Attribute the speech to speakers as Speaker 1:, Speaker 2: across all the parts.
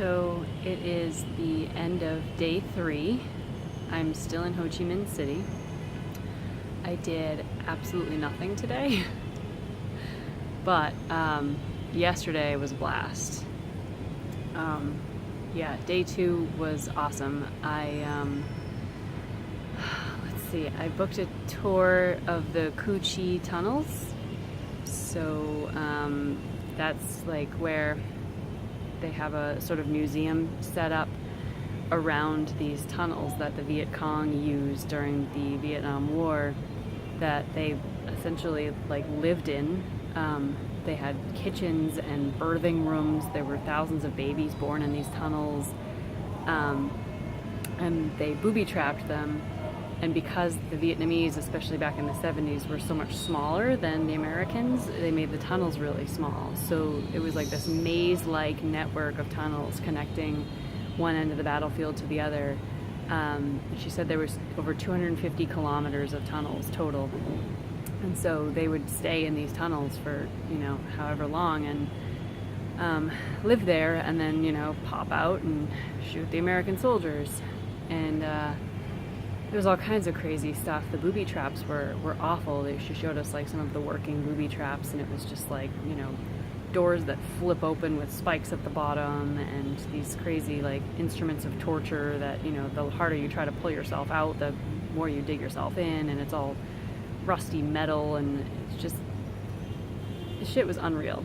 Speaker 1: So it is the end of day 3. I'm still in Ho Chi Minh City. I did absolutely nothing today, but yesterday was a blast. Yeah, day 2 was awesome. Let's see, I booked a tour of the Cu Chi tunnels. So that's like where they have a sort of museum set up around these tunnels that the Viet Cong used during the Vietnam War that they essentially like lived in. They had kitchens and birthing rooms. There were thousands of babies born in these tunnels, and they booby-trapped them. And because the Vietnamese, especially back in the 70s, were so much smaller than the Americans, they made the tunnels really small. So it was like this maze-like network of tunnels connecting one end of the battlefield to the other. She said there was over 250 kilometers of tunnels total. And so they would stay in these tunnels for, however long and live there and then, pop out and shoot the American soldiers. And there was all kinds of crazy stuff. The booby traps were awful. She showed us like some of the working booby traps, and it was just like, doors that flip open with spikes at the bottom and these crazy like instruments of torture that, the harder you try to pull yourself out, the more you dig yourself in, and it's all rusty metal, and it's just, the shit was unreal.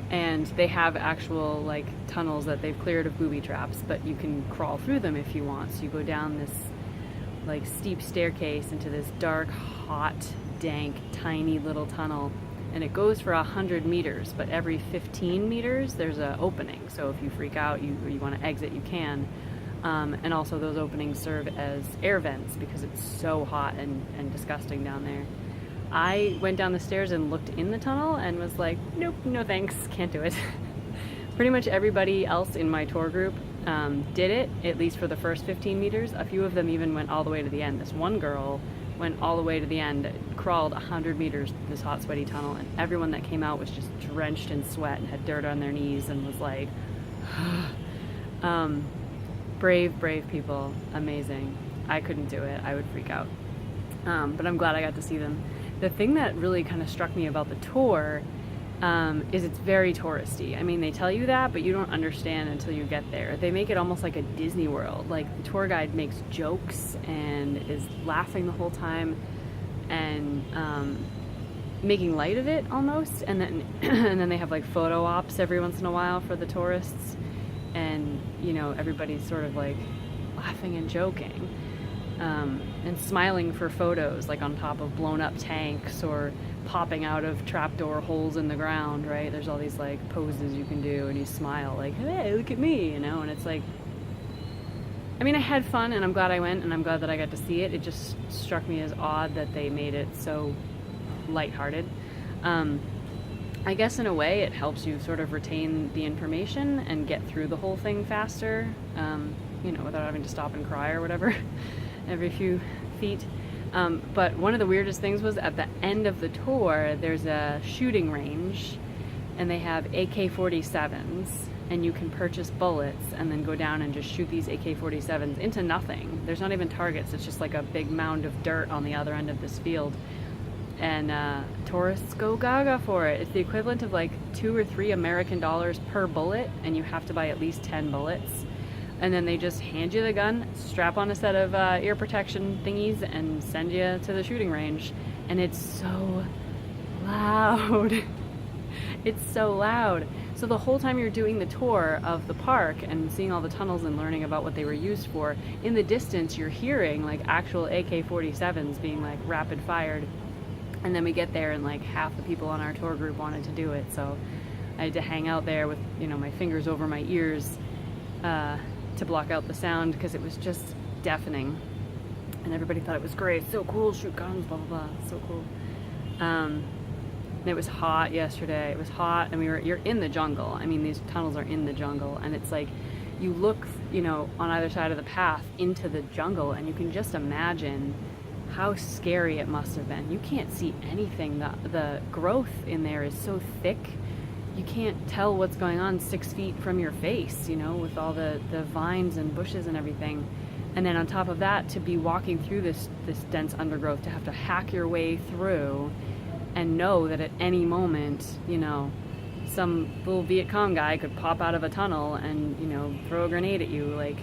Speaker 1: And they have actual like tunnels that they've cleared of booby traps, but you can crawl through them if you want. So you go down this like steep staircase into this dark, hot, dank, tiny little tunnel, and it goes for 100 meters, but every 15 meters there's an opening. So if you freak out, you want to exit, you can. And also those openings serve as air vents because it's so hot and disgusting down there. I went down the stairs and looked in the tunnel and was like, nope, no thanks, can't do it. Pretty much everybody else in my tour group did it, at least for the first 15 meters. A few of them even went all the way to the end. This one girl went all the way to the end, crawled 100 meters this hot, sweaty tunnel, and everyone that came out was just drenched in sweat and had dirt on their knees and was like, brave people, amazing. I couldn't do it, I would freak out. But I'm glad I got to see them. The thing that really kind of struck me about the tour is it's very touristy. I mean, they tell you that, but you don't understand until you get there. They make it almost like a Disney World. Like, the tour guide makes jokes and is laughing the whole time and making light of it almost. And then and then they have like photo ops every once in a while for the tourists. And, everybody's sort of like laughing and joking. And smiling for photos, like on top of blown up tanks or popping out of trapdoor holes in the ground, right? There's all these like poses you can do, and you smile like, hey, look at me, and it's like, I mean, I had fun, and I'm glad I went, and I'm glad that I got to see it. It just struck me as odd that they made it so lighthearted. I guess in a way it helps you sort of retain the information and get through the whole thing faster, without having to stop and cry or whatever every few feet. But one of the weirdest things was at the end of the tour, there's a shooting range, and they have AK-47s, and you can purchase bullets and then go down and just shoot these AK-47s into nothing. There's not even targets. It's just like a big mound of dirt on the other end of this field. And tourists go gaga for it. It's the equivalent of like $2 or $3 American per bullet, and you have to buy at least 10 bullets. And then they just hand you the gun, strap on a set of ear protection thingies, and send you to the shooting range. And it's so loud. It's so loud. So the whole time you're doing the tour of the park and seeing all the tunnels and learning about what they were used for, in the distance you're hearing like actual AK-47s being like rapid fired. And then we get there and like half the people on our tour group wanted to do it. So I had to hang out there with, my fingers over my ears to block out the sound because it was just deafening. And everybody thought it was great. So cool, shoot guns, blah, blah, blah. So cool. And it was hot yesterday. It was hot, and you're in the jungle. I mean, these tunnels are in the jungle, and it's like you look, on either side of the path into the jungle, and you can just imagine how scary it must have been. You can't see anything. The growth in there is so thick you can't tell what's going on 6 feet from your face, you know, with all the vines and bushes and everything. And then on top of that, to be walking through this dense undergrowth, to have to hack your way through and know that at any moment, you know, some little Viet Cong guy could pop out of a tunnel and, you know, throw a grenade at you. Like,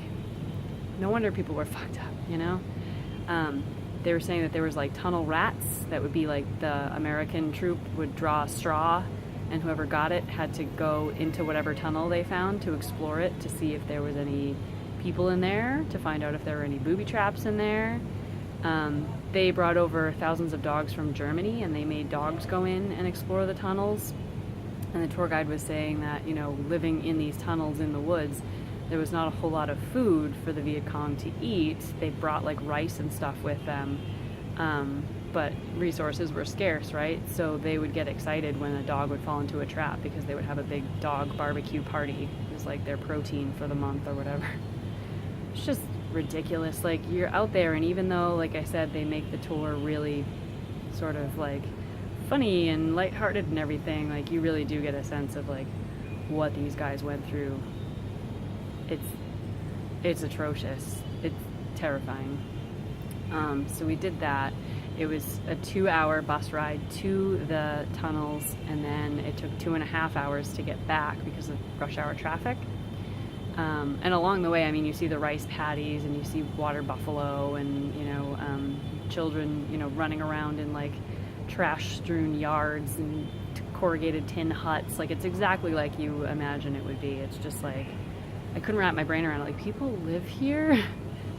Speaker 1: no wonder people were fucked up, you know? They were saying that there was like tunnel rats that would be like the American troop would draw a straw, and whoever got it had to go into whatever tunnel they found to explore it to see if there was any people in there, to find out if there were any booby traps in there. They brought over thousands of dogs from Germany, and they made dogs go in and explore the tunnels. And the tour guide was saying that, you know, living in these tunnels in the woods, there was not a whole lot of food for the Viet Cong to eat. They brought like rice and stuff with them, but resources were scarce, right? So they would get excited when a dog would fall into a trap, because they would have a big dog barbecue party. It was like their protein for the month or whatever. It's just ridiculous. Like, you're out there, and even though, like I said, they make the tour really sort of like funny and lighthearted and everything, like, you really do get a sense of like what these guys went through. It's atrocious. It's terrifying. So we did that. It was a 2-hour bus ride to the tunnels, and then it took 2.5 hours to get back because of rush hour traffic. And along the way, I mean, you see the rice paddies, and you see water buffalo, and, you know, children, you know, running around in like trash-strewn yards and corrugated tin huts. Like, it's exactly like you imagine it would be. It's just like, I couldn't wrap my brain around it. Like, people live here?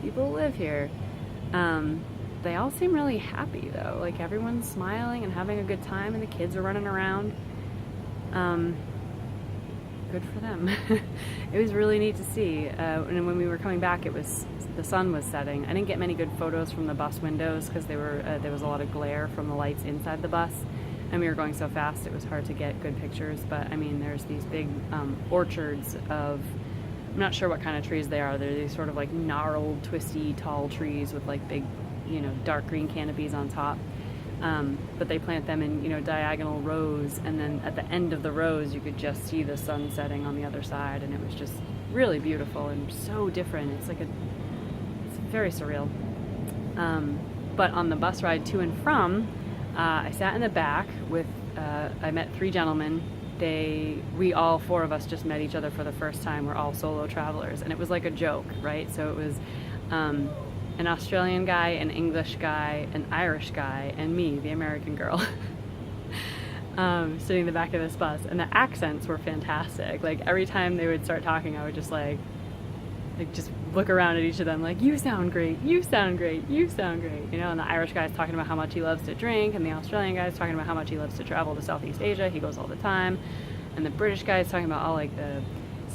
Speaker 1: People live here. They all seem really happy, though. Like, everyone's smiling and having a good time, and the kids are running around. Good for them. It was really neat to see. And when we were coming back, the sun was setting. I didn't get many good photos from the bus windows because there was a lot of glare from the lights inside the bus, and we were going so fast it was hard to get good pictures. But I mean, there's these big orchards of, I'm not sure what kind of trees they are. They're these sort of like gnarled, twisty, tall trees with like big, you know, dark green canopies on top. But they plant them in, you know, diagonal rows, and then at the end of the rows you could just see the sun setting on the other side, and it was just really beautiful and so different. It's very surreal. But on the bus ride to and from, I sat in the back with, I met 3 gentlemen. We all 4 of us just met each other for the first time. We're all solo travelers, and it was like a joke, right? So it was an Australian guy, an English guy, an Irish guy, and me, the American girl, sitting in the back of this bus. And the accents were fantastic. Like, every time they would start talking, I would just just look around at each of them like, you sound great, you sound great, you sound great, you know. And the Irish guy's talking about how much he loves to drink, and the Australian guy's talking about how much he loves to travel to Southeast Asia. He goes all the time. And the British guy's talking about all like the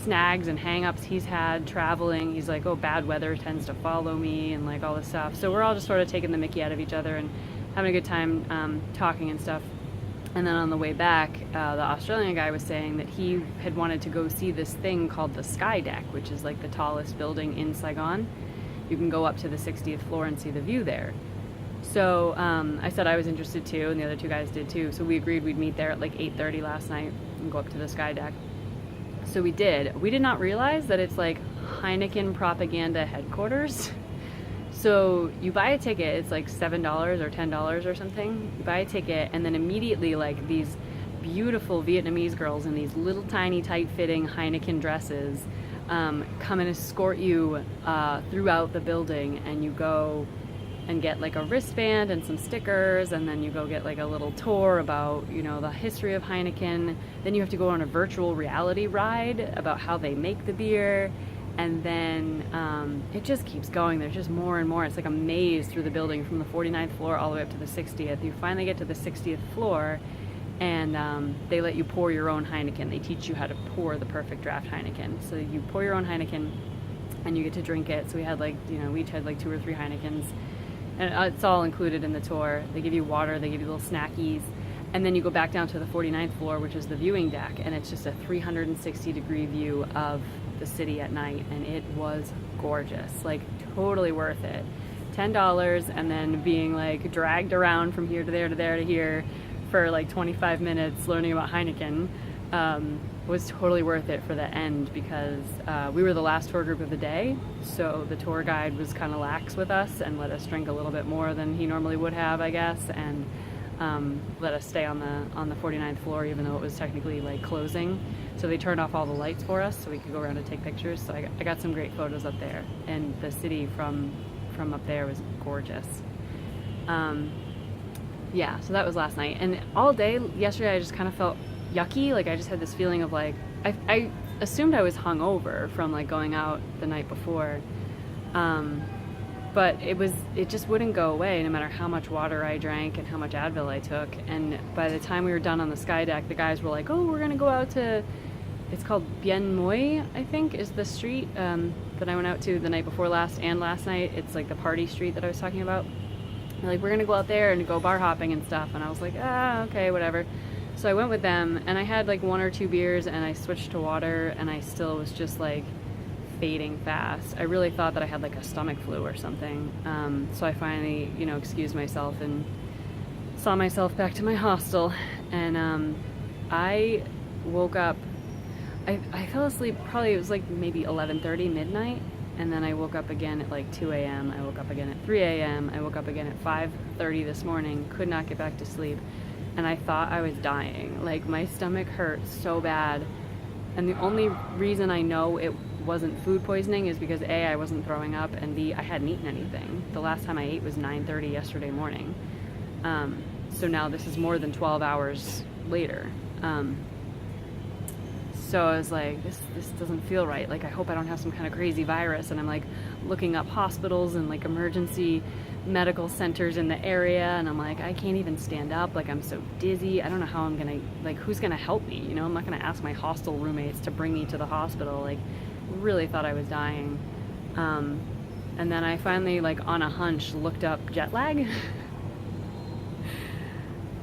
Speaker 1: snags and hang-ups he's had traveling. He's like, oh, bad weather tends to follow me, and like all this stuff. So we're all just sort of taking the mickey out of each other and having a good time talking and stuff. And then on the way back, the Australian guy was saying that he had wanted to go see this thing called the Sky Deck, which is like the tallest building in Saigon. You can go up to the 60th floor and see the view there. So I said I was interested too, and the other 2 guys did too. So we agreed we'd meet there at like 8:30 last night and go up to the Sky Deck. So we did. We did not realize that it's like Heineken propaganda headquarters. So you buy a ticket, it's like $7 or $10 or something. You buy a ticket, and then immediately like these beautiful Vietnamese girls in these little tiny tight-fitting Heineken dresses come and escort you throughout the building, and you go and get like a wristband and some stickers, and then you go get like a little tour about, you know, the history of Heineken. Then you have to go on a virtual reality ride about how they make the beer. And then it just keeps going. There's just more and more. It's like a maze through the building from the 49th floor all the way up to the 60th. You finally get to the 60th floor, and they let you pour your own Heineken. They teach you how to pour the perfect draft Heineken. So you pour your own Heineken, and you get to drink it. So we had like, you know, we each had like 2 or 3 Heinekens. And it's all included in the tour. They give you water, they give you little snackies. And then you go back down to the 49th floor, which is the viewing deck, and it's just a 360-degree view of the city at night, and it was gorgeous. Like, totally worth it. $10, and then being like dragged around from here to there to there to here for like 25 minutes learning about Heineken was totally worth it for the end because we were the last tour group of the day, so the tour guide was kind of lax with us and let us drink a little bit more than he normally would have, I guess, and let us stay on the 49th floor even though it was technically like closing. So they turned off all the lights for us so we could go around and take pictures. So I got some great photos up there, and the city from up there was gorgeous. Yeah, so that was last night, and all day yesterday I just kind of felt yucky. Like I just had this feeling of like I assumed I was hungover from like going out the night before, but it just wouldn't go away no matter how much water I drank and how much Advil I took. And by the time we were done on the sky deck, the guys were like, "Oh, we're gonna go out to," it's called Bien Moi, I think, is the street that I went out to the night before last and last night. It's like the party street that I was talking about. They're like, "We're gonna go out there and go bar hopping and stuff," and I was like, okay, whatever. So I went with them, and I had like 1 or 2 beers, and I switched to water, and I still was just like fading fast. I really thought that I had like a stomach flu or something. So I finally, excused myself and saw myself back to my hostel, and I woke up. I fell asleep probably, it was like maybe 11:30, midnight, and then I woke up again at like 2 a.m. I woke up again at 3 a.m. I woke up again at 5:30 this morning, could not get back to sleep, and I thought I was dying. Like my stomach hurt so bad, and the only reason I know it wasn't food poisoning is because A, I wasn't throwing up, and B, I hadn't eaten anything. The last time I ate was 9:30 yesterday morning. So now this is more than 12 hours later. So I was like, this doesn't feel right. Like, I hope I don't have some kind of crazy virus. And I'm like looking up hospitals and like emergency medical centers in the area, and I'm like, I can't even stand up. Like, I'm so dizzy. I don't know how I'm gonna, like, who's gonna help me? I'm not gonna ask my hostel roommates to bring me to the hospital. Like, really thought I was dying. And then I finally, like, on a hunch, looked up jet lag.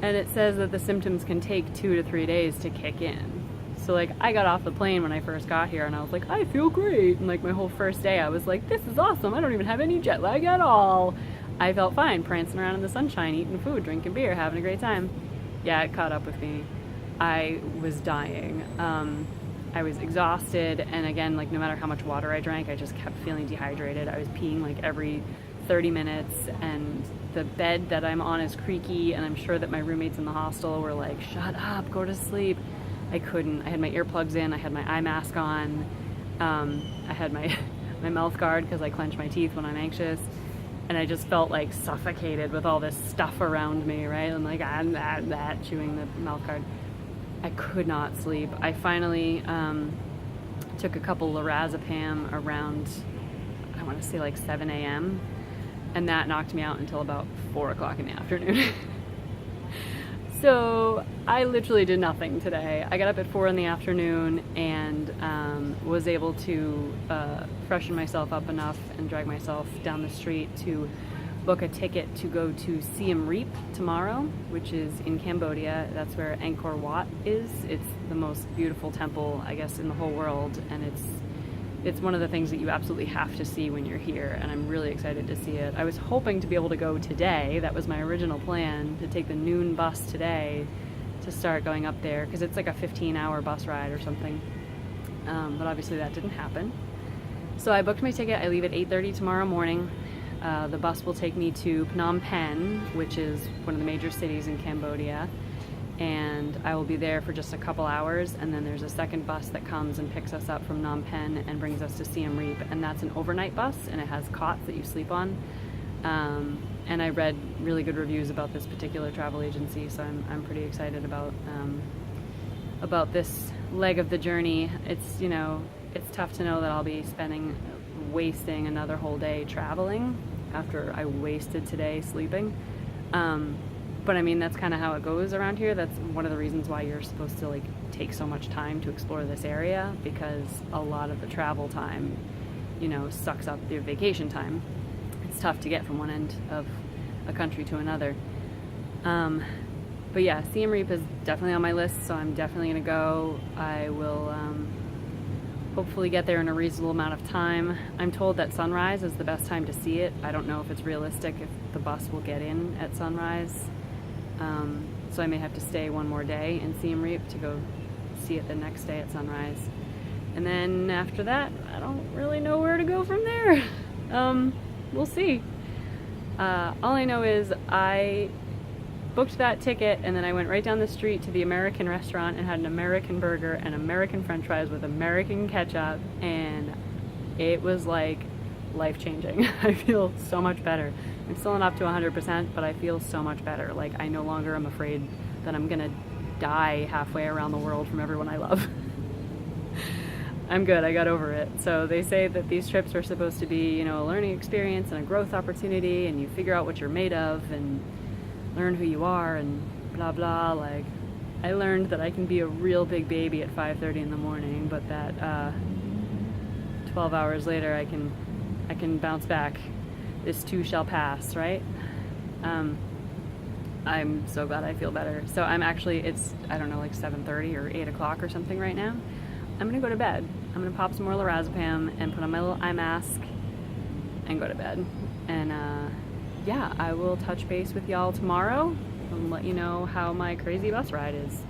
Speaker 1: And it says that the symptoms can take 2 to 3 days to kick in. So like I got off the plane when I first got here, and I was like, I feel great. And like my whole first day I was like, this is awesome. I don't even have any jet lag at all. I felt fine, prancing around in the sunshine, eating food, drinking beer, having a great time. Yeah, it caught up with me. I was dying. I was exhausted, and again, like no matter how much water I drank, I just kept feeling dehydrated. I was peeing like every 30 minutes, and the bed that I'm on is creaky, and I'm sure that my roommates in the hostel were like, shut up, go to sleep. I couldn't. I had my earplugs in, I had my eye mask on, I had my mouth guard because I clench my teeth when I'm anxious, and I just felt like suffocated with all this stuff around me, right? And like that, chewing the mouth guard. I could not sleep. I finally took a couple lorazepam around, I want to say like 7 a.m., and that knocked me out until about 4 o'clock in the afternoon. So I literally did nothing today. I got up at 4 in the afternoon and was able to freshen myself up enough and drag myself down the street to book a ticket to go to Siem Reap tomorrow, which is in Cambodia. That's where Angkor Wat is. It's the most beautiful temple, I guess, in the whole world, and it's one of the things that you absolutely have to see when you're here, and I'm really excited to see it. I was hoping to be able to go today. That was my original plan, to take the noon bus today to start going up there, because it's like a 15-hour bus ride or something. But obviously that didn't happen. So I booked my ticket. I leave at 8:30 tomorrow morning. The bus will take me to Phnom Penh, which is one of the major cities in Cambodia, and I will be there for just a couple hours, and then there's a second bus that comes and picks us up from Phnom Penh and brings us to Siem Reap, and that's an overnight bus, and it has cots that you sleep on. And I read really good reviews about this particular travel agency, so I'm pretty excited about this leg of the journey. It's, it's tough to know that I'll be wasting another whole day traveling after I wasted today sleeping. But I mean, that's kind of how it goes around here. That's one of the reasons why you're supposed to like take so much time to explore this area, because a lot of the travel time, sucks up your vacation time. It's tough to get from one end of a country to another. But yeah, Siem Reap is definitely on my list, so I'm definitely gonna go. I will hopefully get there in a reasonable amount of time. I'm told that sunrise is the best time to see it. I don't know if it's realistic if the bus will get in at sunrise. So I may have to stay one more day in Siem Reap to go see it the next day at sunrise. And then after that, I don't really know where to go from there. We'll see. All I know is I booked that ticket, and then I went right down the street to the American restaurant and had an American burger and American french fries with American ketchup, and it was like life-changing. I feel so much better. I'm still not up to 100%, but I feel so much better. Like, I no longer am afraid that I'm gonna die halfway around the world from everyone I love. I'm good, I got over it. So they say that these trips are supposed to be, you know, a learning experience and a growth opportunity, and you figure out what you're made of and learn who you are and blah blah. Like, I learned that I can be a real big baby at 5:30 in the morning, but that 12 hours later I can bounce back. This too shall pass, right? I'm so glad I feel better. So I'm actually, it's, I don't know, like 7:30 or 8 o'clock or something right now. I'm gonna go to bed. I'm gonna pop some more lorazepam and put on my little eye mask and go to bed. And yeah, I will touch base with y'all tomorrow and let you know how my crazy bus ride is.